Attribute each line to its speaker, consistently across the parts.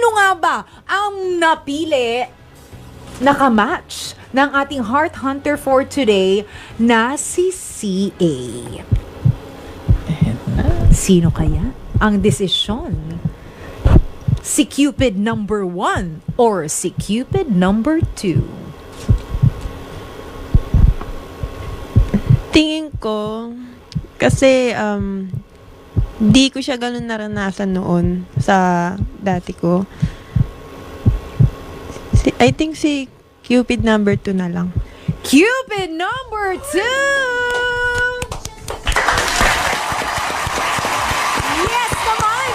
Speaker 1: Sino nga ba ang napili, nakamatch ng ating Heart Hunter for today na si CA? Sino kaya ang desisyon? Si Cupid number 1 or si Cupid number 2?
Speaker 2: Tingin ko, kasi di ko siya ganun naranasan noon sa dati ko. I think si Cupid number 2 na lang.
Speaker 1: Cupid number 2! Yes naman!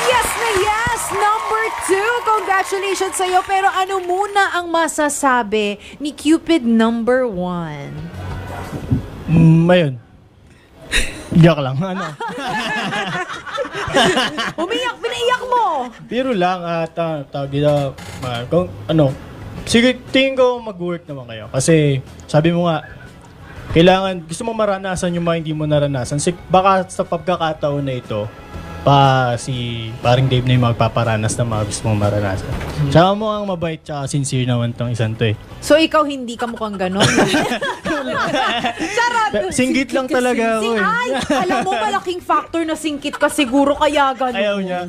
Speaker 1: Yes na yes! Number 2! Congratulations sa'yo. Pero ano muna ang masasabi ni Cupid number 1?
Speaker 3: Ayun. Joke lang. Ano?
Speaker 1: Umiyak, pinaiyak mo!
Speaker 3: Biro lang at tawag dito, kung ano, sige, tingin ko mag-work naman kayo. Kasi sabi mo nga, kailangan, gusto mo maranasan yung mga hindi mo naranasan. Baka sa pagkakataon na ito, si paring Dave na yung magpaparanas ng mga gusto mong maranasan. Tsaka mo ang mabait tsaka sincere naman tong isang to eh.
Speaker 1: So ikaw hindi ka mukhang ganon? Charot!
Speaker 3: Singgit lang talaga ako eh.
Speaker 1: Ay, alam mo, malaking factor na singkit ka siguro kaya ganon.
Speaker 3: Ayaw niya.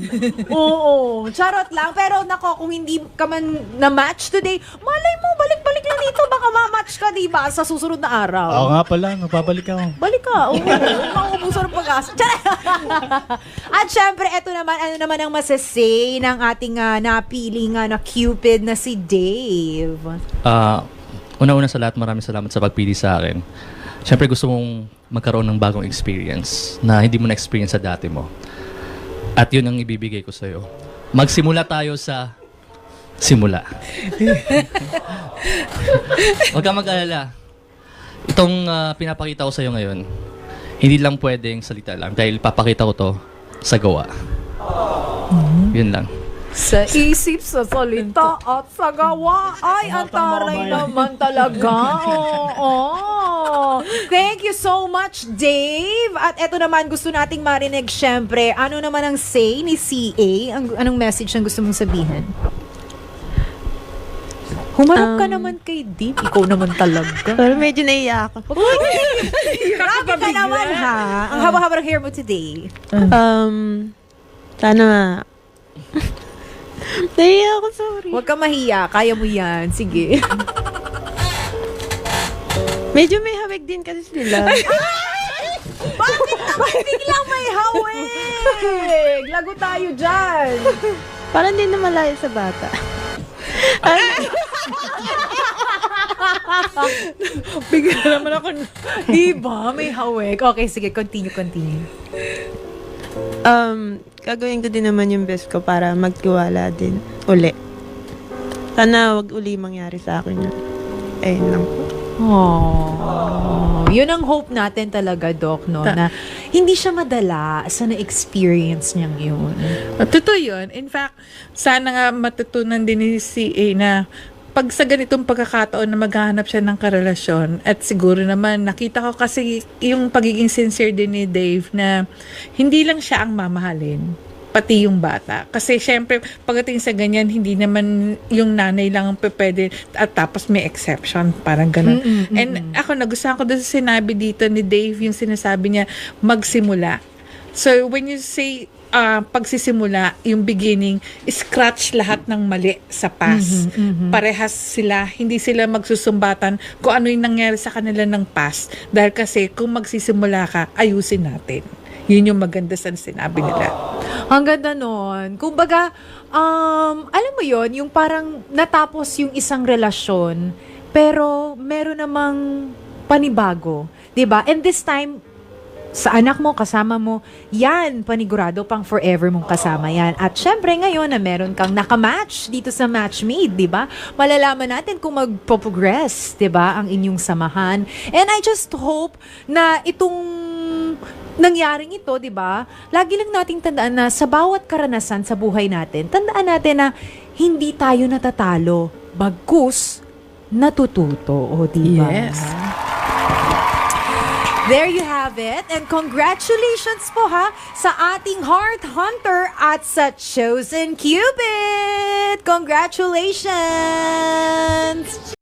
Speaker 1: Oo, charot lang. Pero nako, kung hindi ka man na-match today, malay mo, balik-balik lang dito. Baka ma-match ka, diba? Sa susunod na araw.
Speaker 3: Oo nga pala, magbabalik ako.
Speaker 1: Balik ka. Oo, mauubusan ng pag-asa. At syempre, eto naman, ano naman ang masasay ng ating napili na Cupid na si Dave?
Speaker 4: Una-una sa lahat, maraming salamat sa pagpili sa akin. Siyempre gusto mong magkaroon ng bagong experience na hindi mo na-experience sa dati mo. At yun ang ibibigay ko sa'yo. Magsimula tayo sa simula. Huwag kang mag-alala. Itong pinapakita ko sa'yo ngayon, hindi lang pwedeng salita lang dahil papakita ko to sa gawa. Yun lang.
Speaker 1: Sa isip, sa salita, at sa gawa. Ay, ang taray naman talaga. Oo. Thank you so much, Dave. At eto naman, gusto nating marinig, syempre, ano naman ang say ni CA? Anong message ang gusto mong sabihin? Humarap ka naman kay Dave. Ikaw naman talaga.
Speaker 2: Pero medyo naiyak ako.
Speaker 1: Grabe ka naman, ha? Ang haba-haba ng hair mo today.
Speaker 2: Sana naiyak ako, sorry.
Speaker 1: Huwag ka mahiya. Kaya mo yan. Sige.
Speaker 2: Medyo may hawig din kasi sila.
Speaker 1: Bakit naman biglang may hawig? Lago tayo dyan.
Speaker 2: Parang din na malayo sa bata.
Speaker 1: Bigla naman ako. Diba? May hawig. Okay, sige. Continue.
Speaker 2: Gagawin ko din naman yung best ko para magtiwala din uli. Sana wag uli mangyari sa akin yun. Ayun lang po.
Speaker 1: Yun ang hope natin talaga, Doc, no? Na hindi siya madala sa na-experience niyang yun.
Speaker 5: Totoo yun. In fact, sana nga matutunan din ni CA na pag sa ganitong pagkakataon na maghahanap siya ng karelasyon, at siguro naman nakita ko kasi yung pagiging sincere din ni Dave na hindi lang siya ang mamahalin, pati yung bata. Kasi syempre, pagdating sa ganyan, hindi naman yung nanay lang ang pwede at tapos may exception. Parang ganun. And ako, nagustuhan ko doon sa sinabi dito ni Dave, yung sinasabi niya, magsimula. So, when you say pagsisimula, yung beginning, scratch lahat ng mali sa past. Parehas sila, hindi sila magsusumbatan kung ano yung nangyari sa kanila ng past. Dahil kasi, kung magsisimula ka, ayusin natin. Yun yung maganda sa sinabi nila.
Speaker 1: Ang ganda nun. Kumbaga, alam mo yon, yung parang natapos yung isang relasyon, pero meron namang panibago. 'Di ba? And this time, sa anak mo, kasama mo, yan, panigurado pang forever mong kasama yan. At syempre ngayon na meron kang nakamatch dito sa Matchmade, di ba? Malalaman natin kung magpo-progress, di ba, ang inyong samahan. And I just hope na itong nangyaring ito, di ba? Lagi lang nating tandaan na sa bawat karanasan sa buhay natin, tandaan natin na hindi tayo natatalo, bagkus natututo, o di ba?
Speaker 5: Yes.
Speaker 1: There you have it. And congratulations po ha sa ating Heart Hunter at sa Chosen Cupid. Congratulations!